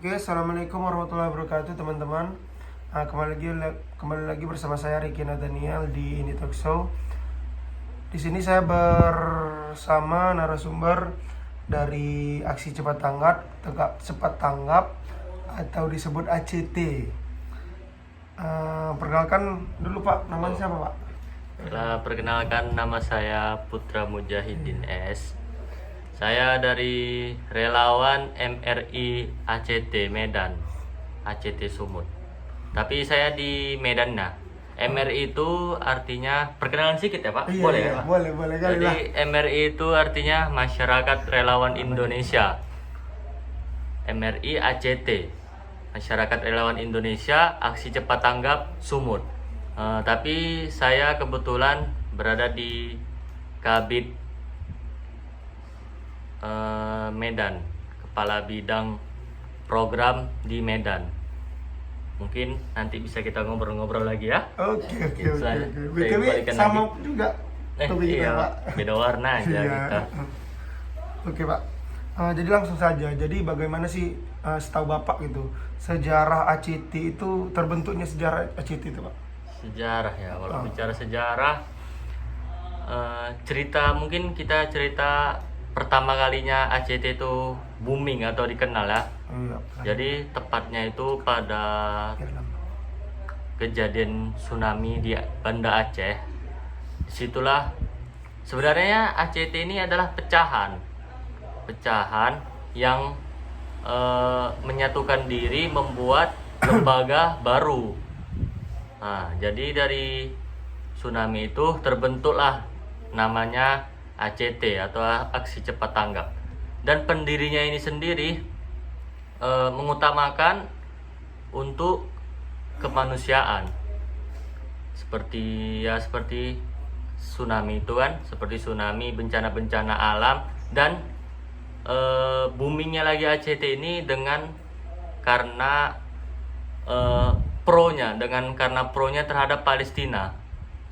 Oke, assalamualaikum warahmatullahi wabarakatuh teman-teman. Kembali lagi bersama saya Ricky Nathaniel di Ini Talk Show. Di sini saya bersama narasumber dari Aksi Cepat Tanggap atau disebut ACT. Perkenalkan dulu Pak, namanya siapa Pak? Perkenalkan, nama saya Putra Mujahidin S. Saya dari relawan MRI ACT Medan, ACT Sumut. Tapi saya di Medan. Nah, MRI itu artinya, perkenalan sedikit ya Pak? Boleh ya Pak? Boleh kali lah. Jadi MRI itu artinya Masyarakat Relawan Indonesia. MRI ACT, Masyarakat Relawan Indonesia, Aksi Cepat Tanggap Sumut. Tapi saya kebetulan berada di Kabid Medan, Kepala Bidang Program di Medan. Mungkin nanti bisa kita ngobrol-ngobrol lagi ya. Oke. Saya BTW balikan sama lagi. juga topik kita, Pak. Beda warna aja Iya. kita. Oke Pak, jadi langsung saja. Jadi bagaimana sih setahu Bapak gitu sejarah ACT itu, terbentuknya sejarah ACT itu Pak? Sejarah ya, kalau bicara sejarah, mungkin kita cerita pertama kalinya ACT itu booming atau dikenal ya. Iya. Jadi tepatnya itu pada kejadian tsunami di Banda Aceh. Disitulah sebenarnya ACT ini adalah pecahan yang menyatukan diri membuat lembaga baru. Nah, jadi dari tsunami itu terbentuklah namanya ACT atau Aksi Cepat Tanggap. Dan pendirinya ini sendiri mengutamakan untuk kemanusiaan. Seperti tsunami itu kan, seperti tsunami, bencana-bencana alam, dan boomingnya lagi ACT ini karena pronya terhadap Palestina.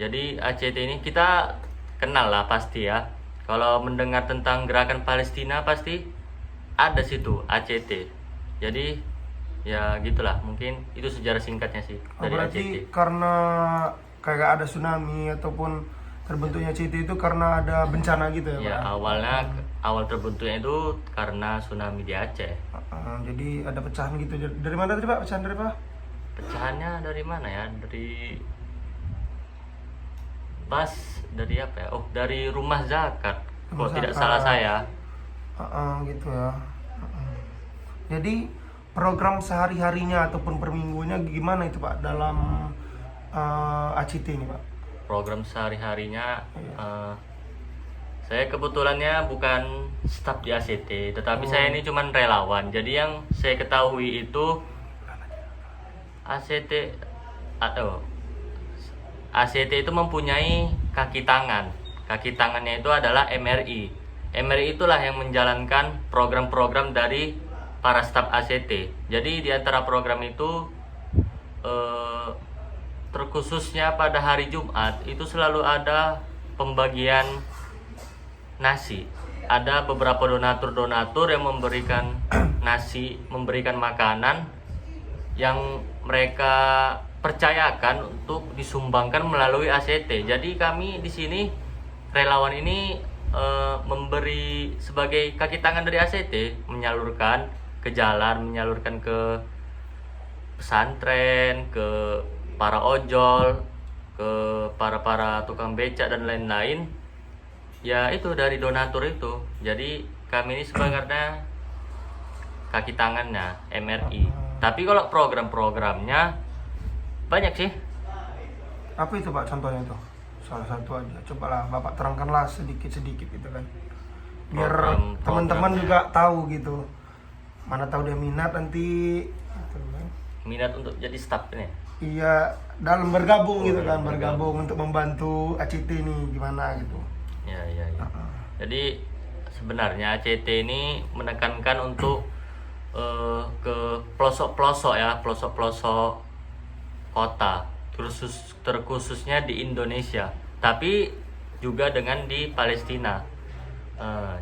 Jadi ACT ini kita kenal lah pasti ya. Kalau mendengar tentang gerakan Palestina pasti ada situ ACT. Jadi ya gitulah, mungkin itu sejarah singkatnya sih dari Berarti ACT. karena kayak ada tsunami ataupun terbentuknya ACT itu karena ada bencana gitu ya Ya, Pak? awal terbentuknya itu karena tsunami di Aceh. Jadi ada pecahan gitu. Dari mana tadi Pak? Pecahan dari apa? Pecahannya dari mana ya? Dari apa ya? Oh, dari Rumah Zakat. Rumah Kalau tidak Zakat. salah saya. Gitu ya. Jadi program sehari-harinya ataupun per minggunya gimana itu Pak dalam ACT ini Pak? Program sehari-harinya, saya kebetulannya bukan staf di ACT, tetapi saya ini cuman relawan. Jadi yang saya ketahui itu ACT itu mempunyai kaki tangan. Kaki tangannya itu adalah MRI. MRI itulah yang menjalankan program-program dari para staf ACT. Jadi di antara program itu terkhususnya pada hari Jumat itu selalu ada pembagian nasi. Ada beberapa donatur yang memberikan nasi, memberikan makanan yang mereka percayakan untuk disumbangkan melalui ACT. Jadi kami di sini relawan ini memberi sebagai kaki tangan dari ACT, menyalurkan ke jalan, menyalurkan ke pesantren, ke para ojol, ke para tukang becak dan lain-lain. Ya itu dari donatur itu. Jadi kami ini sebenarnya kaki tangannya MRI. Tapi kalau program-programnya banyak sih. Apa itu Pak contohnya tuh? Salah satu aja. Cobalah Bapak terangkanlah sedikit-sedikit gitu kan. Biar teman-teman juga tahu gitu. Mana tahu dia minat nanti gitu kan. Minat untuk jadi staff ini. Iya, dalam bergabung gitu kan, bergabung untuk membantu ACT ini gimana gitu. Ya. Jadi sebenarnya ACT ini menekankan untuk ke pelosok-pelosok ya, pelosok-pelosok kota, terkhususnya di Indonesia, tapi juga dengan di Palestina.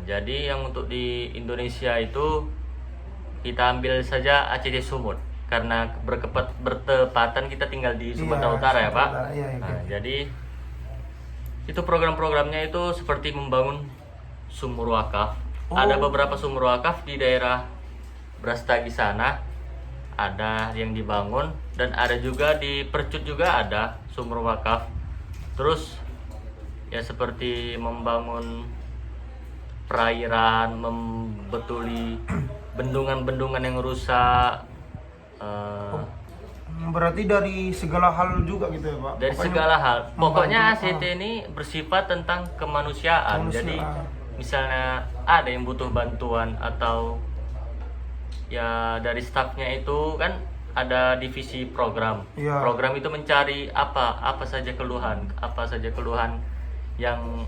Jadi yang untuk di Indonesia itu kita ambil saja ACT Sumut karena bertepatan kita tinggal di Sumatera Iya, Utara ya Pak. Sumatera, iya, iya. Nah, jadi itu program-programnya itu seperti membangun sumur wakaf. Oh. Ada beberapa sumur wakaf di daerah Brastagi sana, ada yang dibangun, dan ada juga di Percut juga ada sumur wakaf. Terus ya seperti membangun perairan, membetuli bendungan-bendungan yang rusak. Berarti dari segala hal juga gitu ya Pak? Dari Pokoknya segala hal. Pokoknya membantu, ACT ini bersifat tentang kemanusiaan. Jadi Kemanusiaan. misalnya ada yang butuh bantuan atau ya dari stafnya itu kan ada divisi program. Iya. Program itu mencari apa saja keluhan yang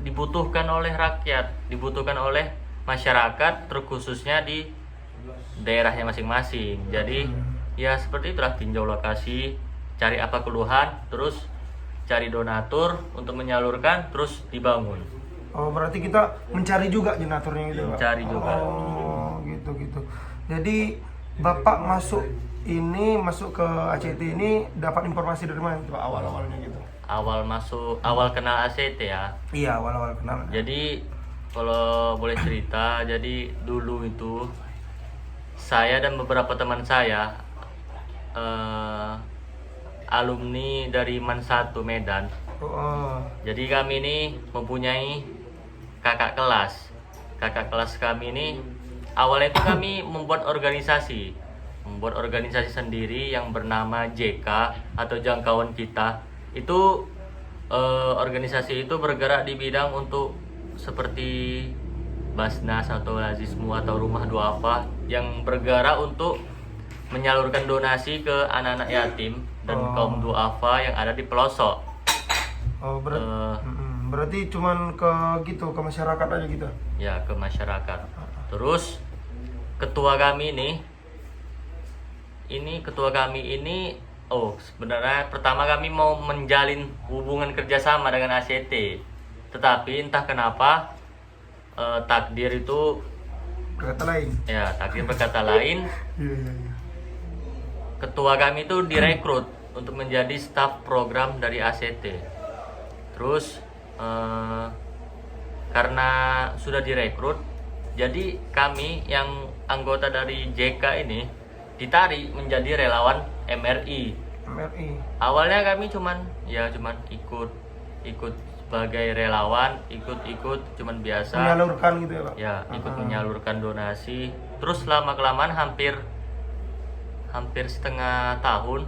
dibutuhkan oleh rakyat, dibutuhkan oleh masyarakat, terkhususnya di daerahnya masing-masing. Jadi ya seperti itulah, tinjau lokasi, cari apa keluhan, terus cari donatur untuk menyalurkan, terus dibangun. Oh, berarti kita mencari juga generatornya gitu Pak? Mencari juga. Oh, gitu. Jadi Bapak masuk ke ACT ini dapat informasi dari mana Pak awal-awalnya gitu? Awal kenal ACT ya. Iya, awal-awal kenal. Jadi kalau boleh cerita, jadi dulu itu saya dan beberapa teman saya alumni dari MAN 1 Medan. Oh, Jadi kami ini mempunyai kakak kelas. Kakak kelas kami ini awalnya itu kami membuat organisasi sendiri yang bernama JK atau Jangkauan Kita. Itu organisasi itu bergerak di bidang untuk seperti Basnas atau Lazismu atau Rumah Duafa yang bergerak untuk menyalurkan donasi ke anak-anak yatim dan kaum duafa yang ada di pelosok. berarti cuman ke masyarakat aja gitu? Ya, ke masyarakat. Terus ketua kami sebenarnya pertama kami mau menjalin hubungan kerjasama dengan ACT, tetapi entah kenapa takdir itu berkata lain. Iya. Ketua kami itu direkrut untuk menjadi staf program dari ACT. Terus karena sudah direkrut, jadi kami yang anggota dari JK ini ditarik menjadi relawan MRI. Awalnya kami cuman ikut sebagai relawan, ikut cuman biasa Menyalurkan gitu ya Pak? ya, ikut menyalurkan donasi. Terus lama kelamaan hampir setengah tahun,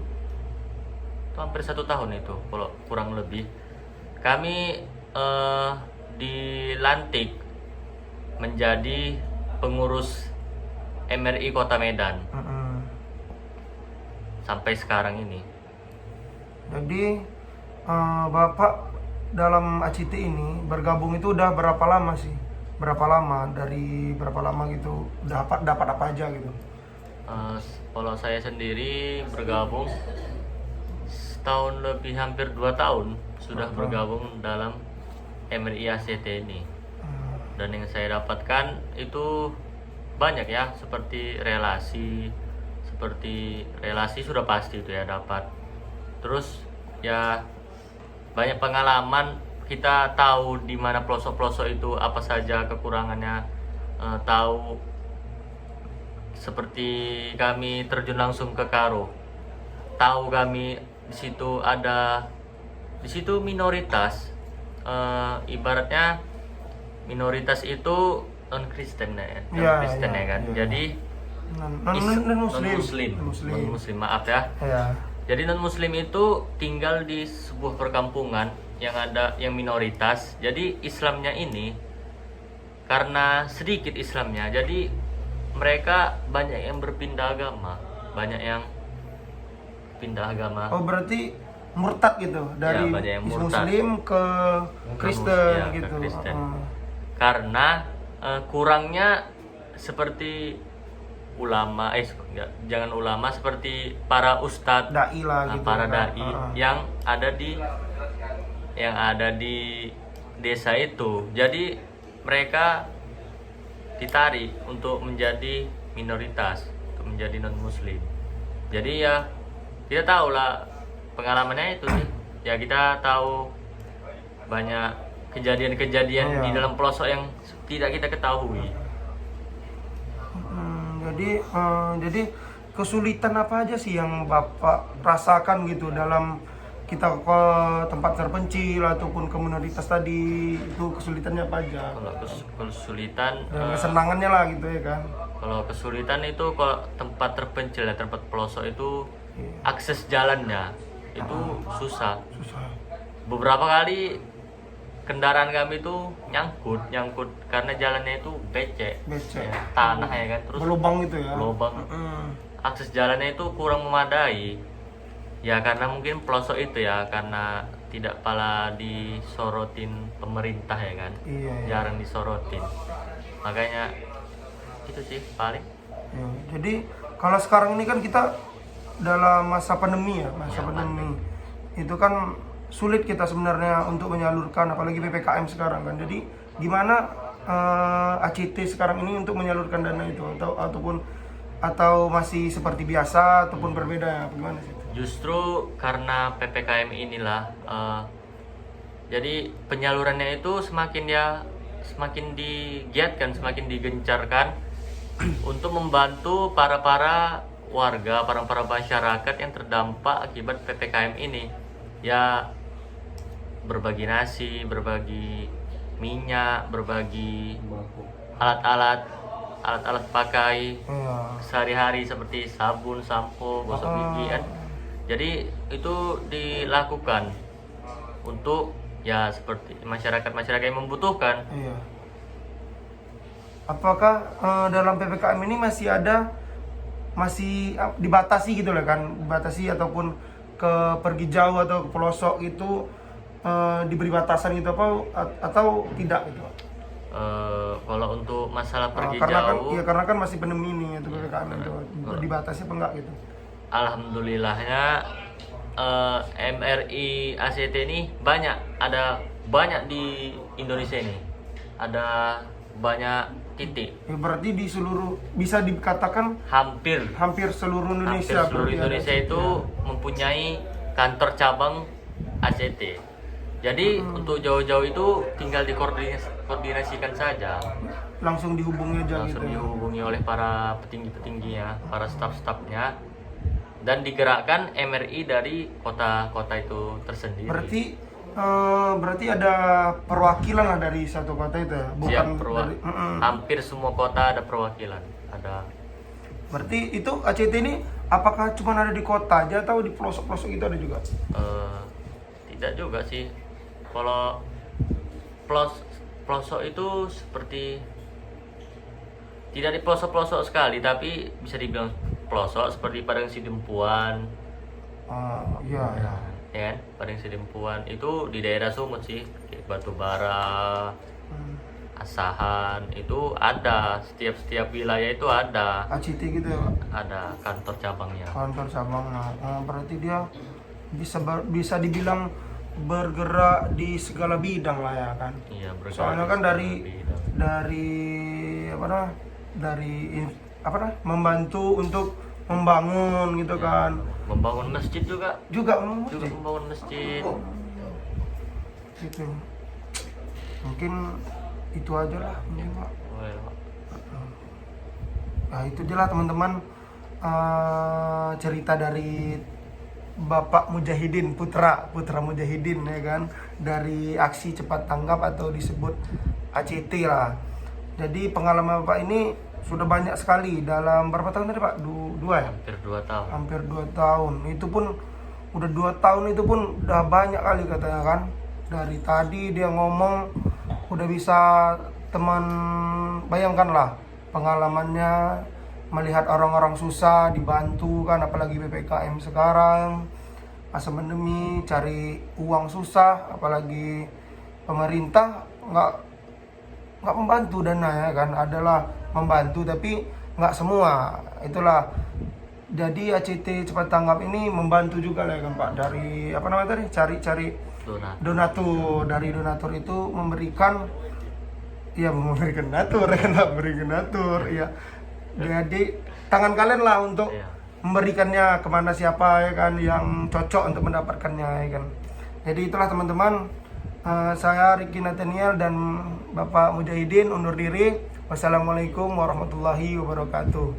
hampir 1 tahun itu kalau kurang lebih, kami dilantik menjadi pengurus MRI Kota Medan sampai sekarang ini. Jadi Bapak dalam ACT ini bergabung itu udah berapa lama sih? Dari berapa lama gitu? Dapat apa aja gitu? Kalau saya sendiri bergabung setahun lebih, hampir 2 tahun sudah bergabung dalam MRI ACT ini. Dan yang saya dapatkan itu banyak ya, seperti relasi sudah pasti itu ya dapat. Terus ya banyak pengalaman, kita tahu di mana pelosok-pelosok itu apa saja kekurangannya, tahu seperti kami terjun langsung ke Karo, tahu kami di situ minoritas, ibaratnya minoritas itu non Kristen ya kan. Jadi non muslim, maaf ya. Jadi non muslim itu tinggal di sebuah perkampungan yang minoritas. Jadi Islamnya ini karena sedikit Islamnya, jadi mereka banyak yang berpindah agama, Oh, berarti murtad gitu dari banyak yang murtad. Muslim ke Kristen Ya, gitu. ke Kristen. Karena kurangnya seperti ulama, jangan ulama, seperti para ustadz, dai lah gitu. para dai yang ada di desa itu. Jadi mereka ditarik untuk menjadi minoritas, untuk menjadi non muslim. Jadi ya kita tahu lah pengalamannya itu sih. Ya kita tahu banyak kejadian-kejadian di dalam pelosok yang tidak kita ketahui. Jadi kesulitan apa aja sih yang Bapak rasakan gitu dalam kita ke tempat terpencil ataupun ke minoritas tadi, itu kesulitannya apa aja? Kalau kesulitan, Dan kesenangannya lah gitu ya kan? kalau kesulitan itu kalau tempat terpencil ya, tempat pelosok itu akses jalannya itu susah. Beberapa kali kendaraan kami itu nyangkut karena jalannya itu becek. Ya, tanah ya kan, terus berlubang gitu ya? lubang. Akses jalannya itu kurang memadai. Ya karena mungkin pelosok itu ya, karena tidak pala disorotin pemerintah ya kan. Iya. Jarang disorotin. Makanya itu sih paling. Ya, jadi kalau sekarang ini kan kita dalam masa pandemi ya, pandemi. Itu kan sulit kita sebenarnya untuk menyalurkan, apalagi PPKM sekarang kan. Jadi gimana ACT sekarang ini untuk menyalurkan dana itu, atau masih seperti biasa ataupun berbeda ya, bagaimana sih? Justru karena PPKM inilah jadi penyalurannya itu semakin digiatkan, semakin digencarkan untuk membantu para warga, para masyarakat yang terdampak akibat PPKM ini. Ya berbagi nasi, berbagi minyak, berbagi alat-alat pakai sehari-hari seperti sabun, sampo, gosok gigi kan. Jadi itu dilakukan untuk ya seperti masyarakat yang membutuhkan. Iya. Apakah dalam PPKM ini masih dibatasi gitu lah kan, dibatasi ataupun pergi jauh atau ke pelosok itu diberi batasan gitu atau tidak gitu? Kalau untuk masalah pergi jauh, jauh, karena kan masih pandemi ini itu PPKM itu dibatasi apa enggak gitu? Alhamdulillahnya MRI ACT ini ada banyak di Indonesia ini, ada banyak titik. Ya, berarti di seluruh, bisa dikatakan hampir seluruh Indonesia. Hampir seluruh Indonesia itu mempunyai kantor cabang ACT. Jadi untuk jauh-jauh itu tinggal dikoordinasikan saja. Langsung dihubungi aja Langsung gitu. dihubungi oleh para petinggi-petingginya, para staf-stafnya, dan digerakkan MRI dari kota-kota itu tersendiri. Berarti ada perwakilan lah dari satu kota itu ya? Bukan hampir semua kota ada perwakilan. Ada. Berarti itu ACT ini apakah cuma ada di kota aja atau di pelosok-pelosok itu ada juga? Tidak juga sih. Kalau pelosok itu seperti tidak di pelosok-pelosok sekali, tapi bisa dibilang pelosok seperti Padang Sidempuan. Iya. Ya kan? Padang Sidempuan itu di daerah Sumut sih, Batubara, Asahan itu ada, setiap wilayah itu ada. ACT gitu ya, Pak? Ada kantor cabangnya. Kantor cabang. Berarti dia bisa dibilang bergerak di segala bidang lah ya kan? Iya, bergerak. Soalnya kan dari membantu untuk membangun gitu kan? Membangun masjid juga membangun masjid. Gitu. Mungkin itu aja lah Pak. Nah itu aja lah teman-teman, cerita dari Bapak Mujahidin, putra Mujahidin ya kan, dari aksi cepat tanggap atau disebut ACT lah. Jadi pengalaman Bapak ini sudah banyak sekali dalam berapa tahun tadi Pak? Dua ya? Hampir 2 tahun. Itu pun udah 2 tahun itu pun udah banyak kali katanya kan. Dari tadi dia ngomong udah bisa teman bayangkan lah pengalamannya melihat orang-orang susah dibantu kan, apalagi PPKM sekarang masa pandemi, cari uang susah, apalagi pemerintah nggak membantu dana ya kan, adalah membantu tapi nggak semua. Itulah jadi ACT cepat tanggap ini membantu juga lah kan Pak, dari cari donatur, dari donatur itu memberikan donatur ya, Jadi tangan kalian lah untuk Iya. memberikannya kemana siapa ya kan yang cocok untuk mendapatkannya ya kan. Jadi itulah teman-teman, saya Ricky Nathaniel dan Bapak Mujahidin undur diri. Wassalamualaikum warahmatullahi wabarakatuh.